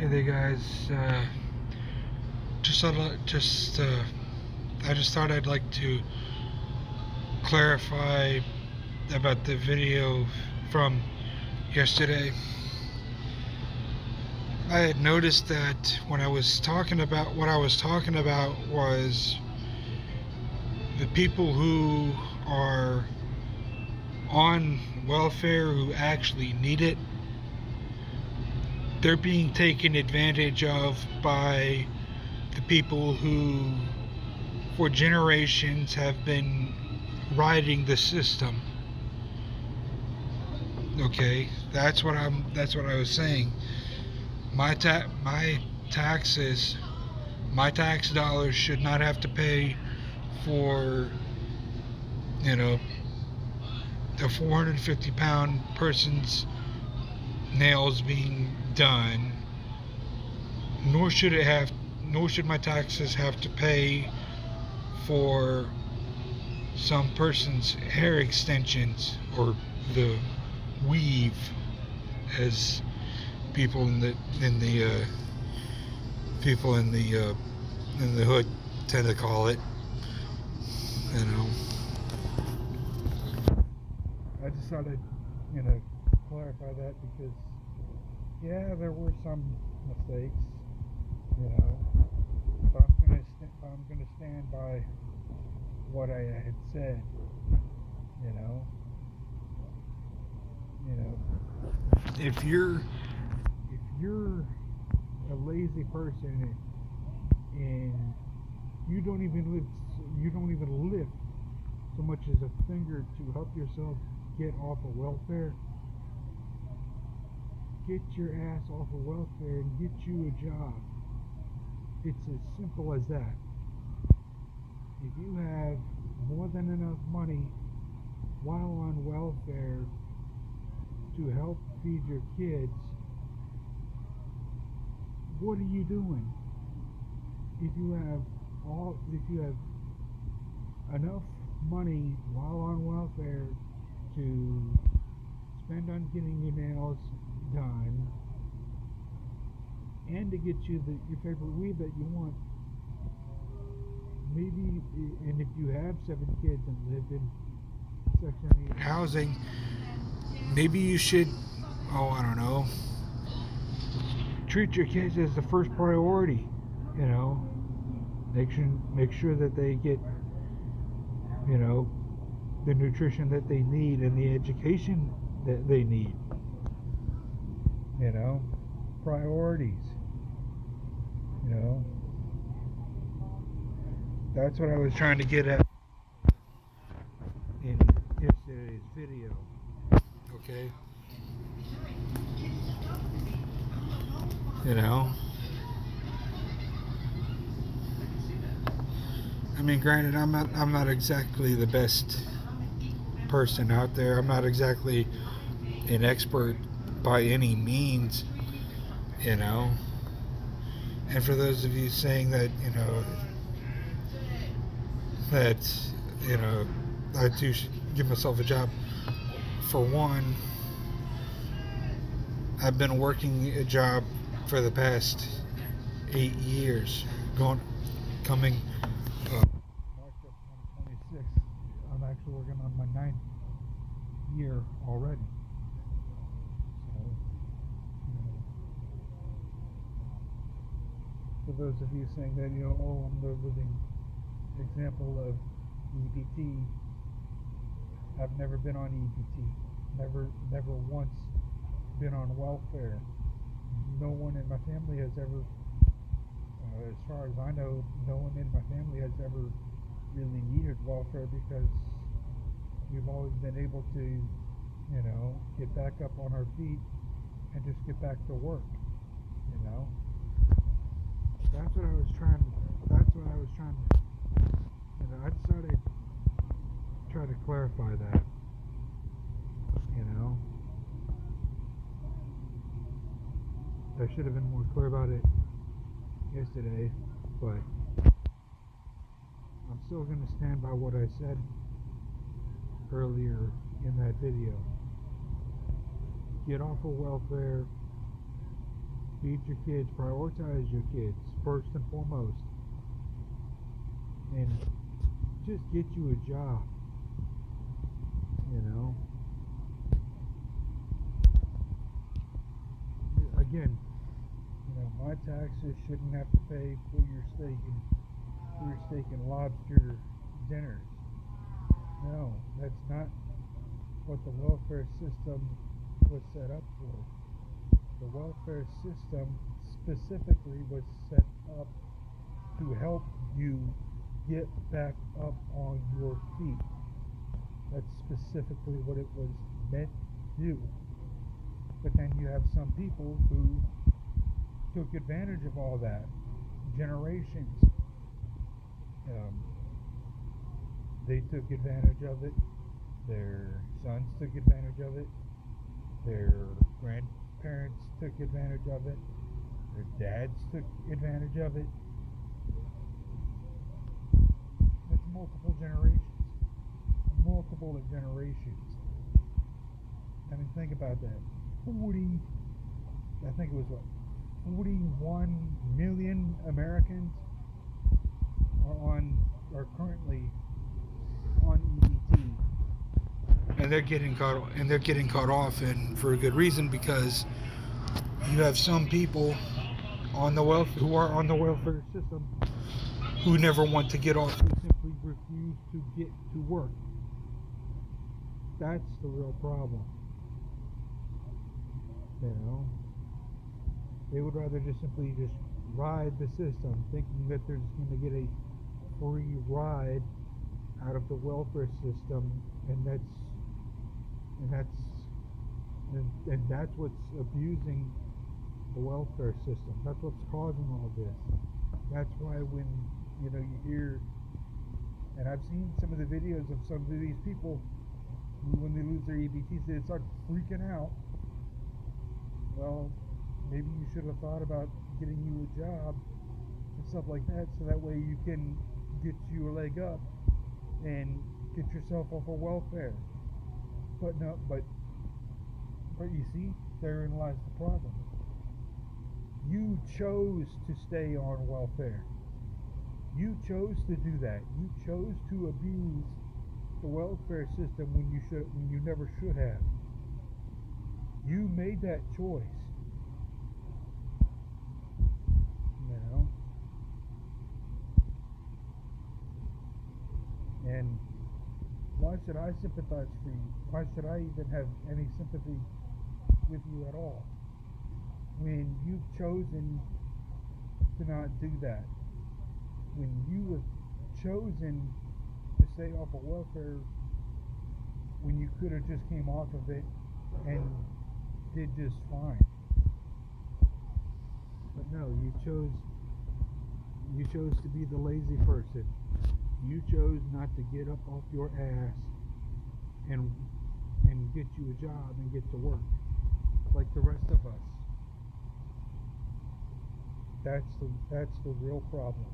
Hey there, guys. I just thought I'd like to clarify about the video from yesterday. I had noticed that when I was talking about what I was talking about was the people who are on welfare who actually need it. They're being taken advantage of by the people who for generations have been riding the system. Okay, that's what I was saying. My taxes, my tax dollars should not have to pay for, you know, a 450-pound person's nails being done. Nor should my taxes have to pay for some person's hair extensions, or the weave, as people in the hood tend to call it. You know, I just thought I'd clarify that, because yeah, there were some mistakes. But I'm gonna stand by what I had said. If you're a lazy person and you don't even lift so much as a finger to help yourself get off of welfare, get your ass off of welfare and get you a job. It's as simple as that. If you have more than enough money while on welfare to help feed your kids, what are you doing? If you have enough money while on welfare to spend on getting your nails done and to get you your favorite weave that you want, maybe, and if you have 7 kids and live in Section 8 housing, maybe you should, I don't know, treat your kids as the first priority. Make sure that they get the nutrition that they need and the education that they need. Priorities. That's what I was trying to get at in yesterday's video. Okay? I mean, granted, I'm not exactly the best person out there. I'm not exactly an expert by any means, And for those of you saying that, I too should give myself a job. For one, I've been working a job for the past 8 years. Coming March of 2026, I'm actually working on my 9th year already. So, for those of you saying that, I'm the living example of EBT, I've never been on EBT. Never once been on welfare. No one in my family has ever, as far as I know, no one in my family has ever really needed welfare, because we've always been able to, get back up on our feet and just get back to work. That's what I was trying to, I decided to try to clarify that, I should have been more clear about it yesterday, but I'm still going to stand by what I said earlier in that video. Get off of welfare, feed your kids, prioritize your kids first and foremost, and just get you a job, you know. Again, you know, my taxes shouldn't have to pay for your steak and lobster dinners. No, that's not what the welfare system was set up for. The welfare system specifically was set up to help you get back up on your feet. That's specifically what it was meant to do. But then you have some people who took advantage of all that. Generations. They took advantage of it. Their sons took advantage of it. Their grandparents took advantage of it. Their dads took advantage of it. That's multiple generations. Multiple generations. I mean, think about that. I think it was 41 million Americans are currently on EBT, and they're getting caught off, and for a good reason, because you have some people who are on the welfare system who never want to get off, who simply refuse to get to work. That's the real problem. You know, they would rather just simply ride the system, thinking that they're just going to get a free ride out of the welfare system, and that's what's abusing the welfare system. That's what's causing all this. That's why when you hear, and I've seen some of the videos of some of these people who, when they lose their EBTs, they start freaking out. Well, maybe you should have thought about getting you a job and stuff like that, so that way you can get you a leg up and get yourself off of welfare. But you see, therein lies the problem. You chose to stay on welfare. You chose to do that. You chose to abuse the welfare system when you never should have. You made that choice. You know? And why should I sympathize for you? Why should I even have any sympathy with you at all, when you've chosen to not do that? When you have chosen to stay off of welfare, when you could have just came off of it and did just fine. But no, you chose to be the lazy person. You chose not to get up off your ass and get you a job and get to work like the rest of us. That's the real problem.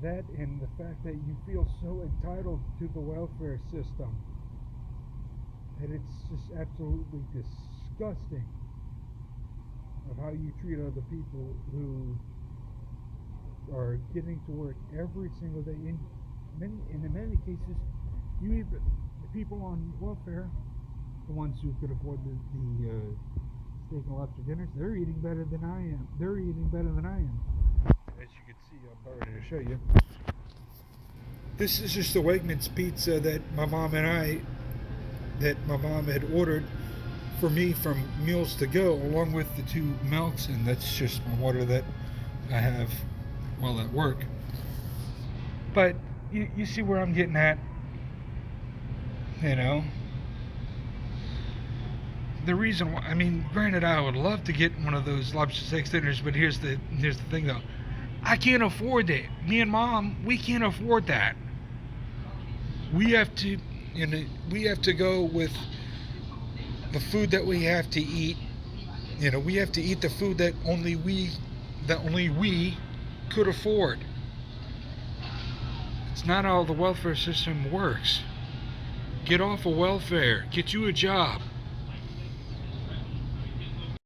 That, and the fact that you feel so entitled to the welfare system that it's just absolutely disgusting of how you treat other people who are getting to work every single day. In many cases, the people on welfare, the ones who could afford the steak and lobster dinners, they're eating better than I am. As you can see, I'm ready to show you. This is just the Wegmans pizza that my mom had ordered for me from Meals to Go, along with the 2 milks, and that's just my water that I have while at work. But you see where I'm getting at, you know. The reason why, I mean, granted, I would love to get one of those lobster steak dinners, but here's the thing though. I can't afford it. Me and Mom, we can't afford that. We have to go with the food that we have to eat. We have to eat the food that only we could afford. It's not how the welfare system works. Get off of welfare. Get you a job.